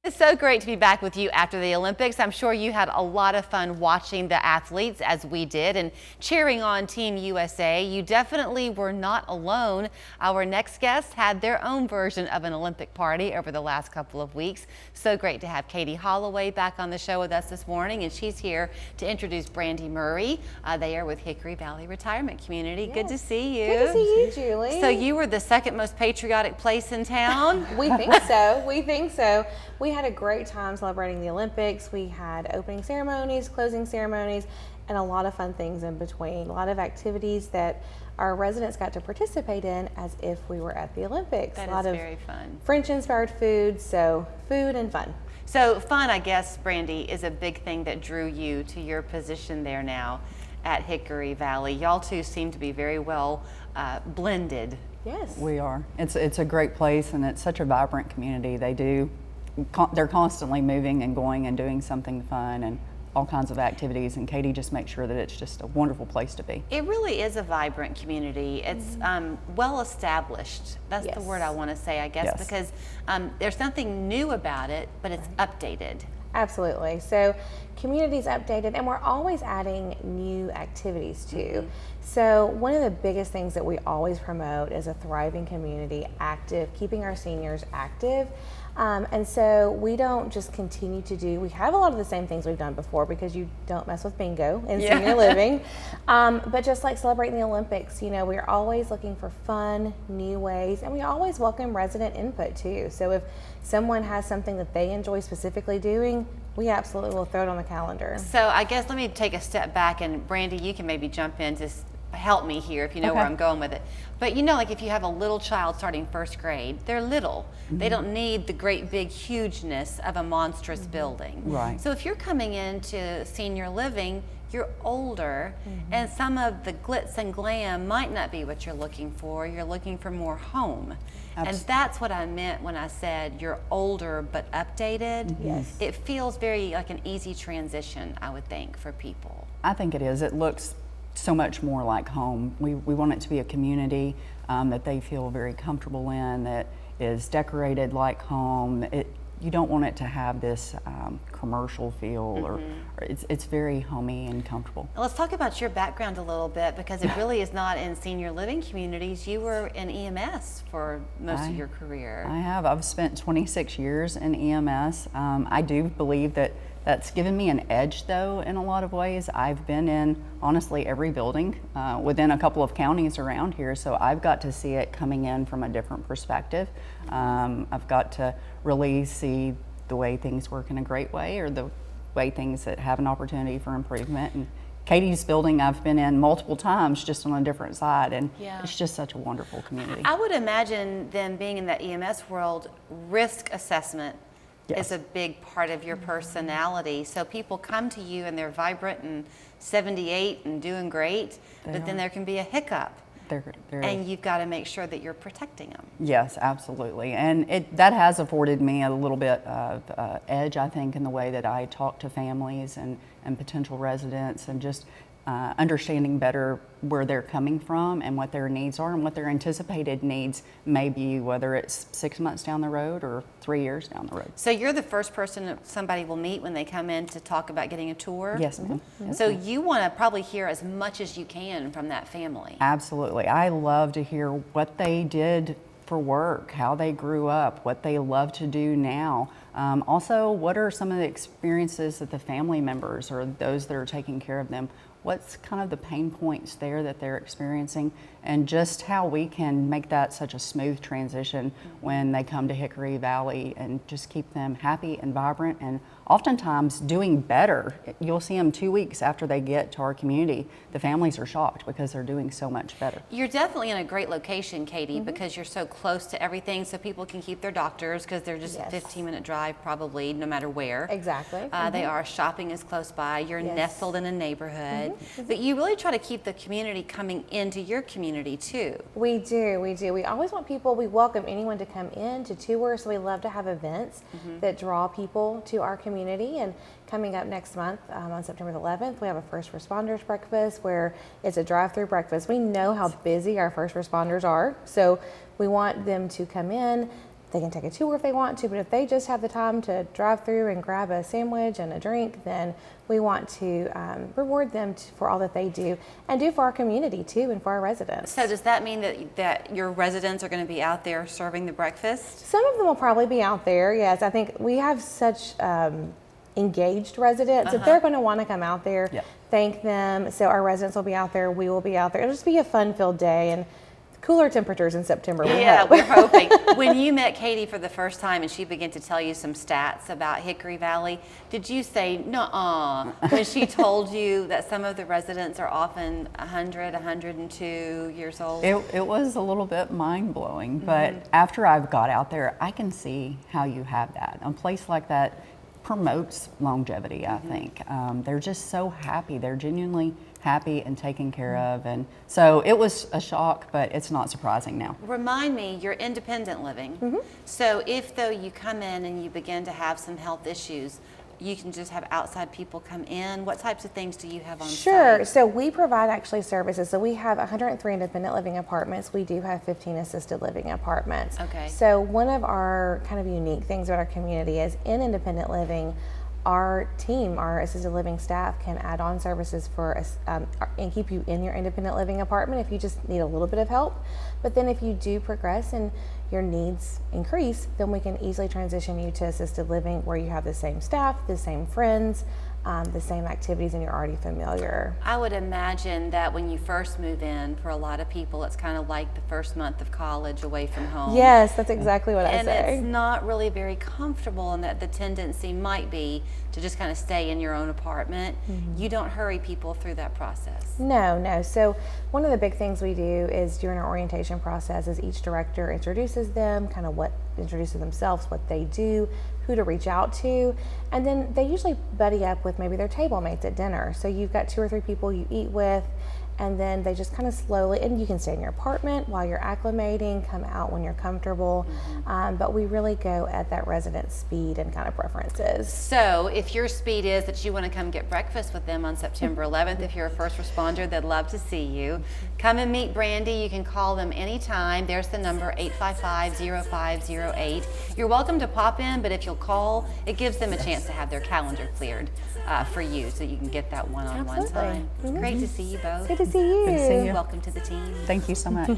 It's so great to be back with you after the Olympics. I'm sure you had a lot of fun watching the athletes as we did and cheering on Team USA. You definitely were not alone. Our next guest had their own version of an Olympic party over the last couple of weeks. So great to have Katie Holloway back on the show with us this morning, and she's here to introduce Brandy Murray. They are with Hickory Valley Retirement Community. Yes. Good to see you. Good to see you, Julie. So you were the second most patriotic place in town? We think so. We think so. We had a great time celebrating the Olympics. We had opening ceremonies, closing ceremonies, and a lot of fun things in between. A lot of activities that our residents got to participate in as if we were at the Olympics. That a lot is of very fun. French-inspired food, so food and fun. So fun, I guess, Brandy, is a big thing that drew you to your position there now at Hickory Valley. Y'all two seem to be very well blended. Yes. We are. It's a great place, and it's such a vibrant community. They're constantly moving and going and doing something fun and all kinds of activities, and Katie just makes sure that it's just a wonderful place to be. It really is a vibrant community. It's well established. That's the word I want to say, I guess, because there's nothing new about it, but it's updated. Absolutely. So community's updated, and we're always adding new activities too. So one of the biggest things that we always promote is a thriving community, active, keeping our seniors active. And so we don't just continue to do, we have a lot of the same things we've done before because you don't mess with bingo in senior living. But just like celebrating the Olympics, you know, we're always looking for fun, new ways, and we always welcome resident input too. So if someone has something that they enjoy specifically doing, we absolutely will throw it on the calendar. So I guess let me take a step back, and Brandy, you can maybe jump in to help me here if you know where I'm going with it. But you know, like if you have a little child starting first grade, they're little. They don't need the great big hugeness of a monstrous building. Right. So if you're coming into senior living, you're older, and some of the glitz and glam might not be what you're looking for. You're looking for more home. And that's what I meant when I said you're older but updated. Yes. It feels very like an easy transition, I would think, for people. I think it is. It looks so much more like home. We want it to be a community that they feel very comfortable in, that is decorated like home. You don't want it to have this commercial feel, or it's very homey and comfortable. Let's talk about your background a little bit, because it really is not in senior living communities. You were in EMS for most of your career. I have. I've spent 26 years in EMS. I do believe that that's given me an edge, though, in a lot of ways. I've been in, honestly, every building within a couple of counties around here, so I've got to see it coming in from a different perspective. I've got to really see the way things work in a great way, or the way things that have an opportunity for improvement. And Katie's building I've been in multiple times, just on a different side, and it's just such a wonderful community. I would imagine then, being in that EMS world, risk assessment is a big part of your personality. So people come to you and they're vibrant and 78 and doing great, but then there can be a hiccup. And you've got to make sure that you're protecting them. Yes, absolutely. And that has afforded me a little bit of edge, I think, in the way that I talk to families and potential residents, and just understanding better where they're coming from and what their needs are and what their anticipated needs may be, whether it's 6 months down the road or 3 years down the road. So you're the first person that somebody will meet when they come in to talk about getting a tour? Yes, ma'am. So you want to probably hear as much as you can from that family. Absolutely. I love to hear what they did for work, how they grew up, what they love to do now. Also, what are some of the experiences that the family members or those that are taking care of them, what's kind of the pain points there that they're experiencing, and just how we can make that such a smooth transition when they come to Hickory Valley, and just keep them happy and vibrant, and oftentimes doing better. You'll see them 2 weeks after they get to our community. The families are shocked because they're doing so much better. You're definitely in a great location, Katie, because you're so close to everything, so people can keep their doctors, because they're just a 15-minute drive probably, no matter where. Exactly. They are. Shopping is close by. You're nestled in a neighborhood. But you really try to keep the community coming into your community too. We do. We always want people, we welcome anyone to come in to tour, so we love to have events that draw people to our community. And coming up next month, on September the 11th, we have a first responders breakfast, where it's a drive-through breakfast. We know how busy our first responders are, so we want them to come in, They can take a tour if they want to, but if they just have the time to drive through and grab a sandwich and a drink, then we want to reward them for all that they do and do for our community too and for our residents. So does that mean that your residents are going to be out there serving the breakfast? Some of them will probably be out there, yes. I think we have such engaged residents that they're going to want to come out there, thank them. So our residents will be out there, we will be out there. It'll just be a fun-filled day and cooler temperatures in September, we hope. We're hoping. When you met Katie for the first time and she began to tell you some stats about Hickory Valley, did you say, nuh-uh, when she told you that some of the residents are often 100, 102 years old? It was a little bit mind-blowing, but after I've got out there, I can see how you have that. A place like that promotes longevity, I think. They're just so happy. They're genuinely happy and taken care of. And so it was a shock, but it's not surprising now. Remind me, you're independent living. So if though you come in and you begin to have some health issues, you can just have outside people come in. What types of things do you have on site? Sure. So we provide actually services. So we have 103 independent living apartments. We do have 15 assisted living apartments. Okay. So one of our kind of unique things about our community is in independent living, our team, our assisted living staff can add on services for and keep you in your independent living apartment if you just need a little bit of help. But then if you do progress and your needs increase, then we can easily transition you to assisted living where you have the same staff, the same friends, the same activities, and you're already familiar. I would imagine that when you first move in, for a lot of people, it's kind of like the first month of college away from home. Yes, that's exactly what I say. And it's not really very comfortable, and that the tendency might be to just kind of stay in your own apartment. You don't hurry people through that process. No. So one of the big things we do is during our orientation process is each director introduces them, introduces themselves, what they do, who to reach out to, and then they usually buddy up with maybe their table mates at dinner. So you've got 2 or 3 people you eat with, and then they just kind of slowly, and you can stay in your apartment while you're acclimating, come out when you're comfortable, but we really go at that resident speed and kind of preferences. So if your speed is that you want to come get breakfast with them on September 11th, if you're a first responder, they'd love to see you. Come and meet Brandy. You can call them anytime. There's the number, 855-0508. You're welcome to pop in, but if you'll call, it gives them a chance to have their calendar cleared for you so you can get that one-on-one Absolutely. time. Great to see you both. Good to see you. Good to see you. Welcome to the team. Thank you so much.